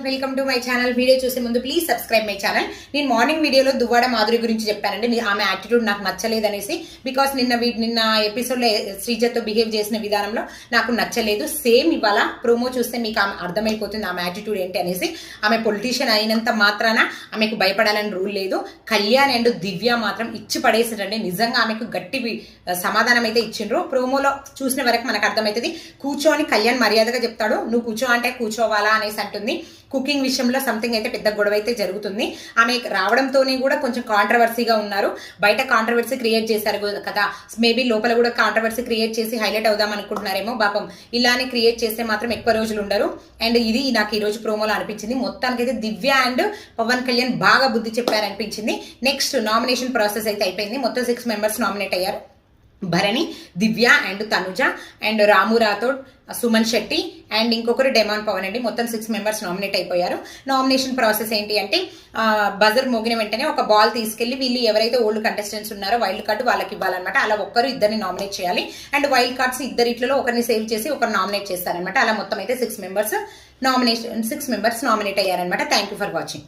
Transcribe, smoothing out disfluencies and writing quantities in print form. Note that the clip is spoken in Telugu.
Welcome to my channel. Video చూసే ముందు ప్లీజ్ సబ్స్క్రైబ్ మై ఛానల్. నేను మార్నింగ్ వీడియోలో దువ్వాడ మాధురి గురించి చెప్పానండి. ఆమె యాటిట్యూడ్ నాకు నచ్చలేదనేసి. బికాస్ నిన్న ఎపిసోడ్లో శ్రీజతో బిహేవ్ చేసిన విధానంలో నాకు నచ్చలేదు. సేమ్ ఇవాళ ప్రోమో చూస్తే మీకు ఆమె అర్థమైపోతుంది ఆమె యాటిట్యూడ్ ఏంటి అనేసి. ఆమె పొలిటీషియన్ అయినంత మాత్రాన ఆమెకు భయపడాలని రూల్ లేదు. కళ్యాణ్ అండ్ దివ్య మాత్రం ఇచ్చి పడేసారండి. నిజంగా ఆమెకు గట్టి సమాధానం అయితే ఇచ్చిండ్రు. ప్రోమోలో చూసిన వరకు మనకు అర్థమవుతుంది. కూర్చోని కళ్యాణ్ మర్యాదగా చెప్తాడు, నువ్వు కూర్చో అంటే కూర్చోవాలా అనేసి అంటుంది. కుకింగ్ విషయంలో సంథింగ్ అయితే పెద్ద గొడవ అయితే జరుగుతుంది. ఆమె రావడంతోనే కూడా కొంచెం కాంట్రవర్సీగా ఉన్నారు. బయట కాంట్రవర్సీ క్రియేట్ చేశారు కదా, మేబీ లోపల కూడా కాంట్రవర్సీ క్రియేట్ చేసి హైలైట్ అవుదాం అనుకుంటున్నారేమో. పాపం ఇలానే క్రియేట్ చేస్తే మాత్రం ఎక్కువ రోజులు ఉండరు. అండ్ ఇది నాకు ఈ రోజు ప్రోమోలో అనిపించింది. మొత్తానికైతే దివ్య అండ్ పవన్ కళ్యాణ్ బాగా బుద్ధి చెప్పారనిపించింది. నెక్స్ట్ నామినేషన్ ప్రాసెస్ అయితే అయిపోయింది. మొత్తం 6 మెంబర్స్ నామినేట్ అయ్యారు. Bharani, Divya and Tanuja and Ramu Rathod, Suman Shetty and ఇంకొకరు డెమాన్ పవన్ అండి. మొత్తం 6 మెంబర్స్ నామినేట్ అయిపోయారు. నామినేషన్ ప్రాసెస్ ఏంటి అంటే బజర్ మోగిన వెంటనే ఒక బాల్ తీసుకెళ్లి వీళ్ళు ఎవరైతే ఓల్డ్ కంటెస్టెంట్స్ ఉన్నారో వైల్డ్ కార్డు వాళ్ళకి ఇవ్వాలన్నమాట. అలా ఇద్దరిని నామినేట్ చేయాలి. అండ్ వైల్డ్ కార్డ్స్ ఇద్దరిట్లో ఒకరిని సేవ్ చేసి ఒకరు నామినేట్ చేస్తారనమాట. అలా మొత్తం అయితే 6 మెంబర్స్ నామినేట్ అయ్యారనమాట. Thank you for watching.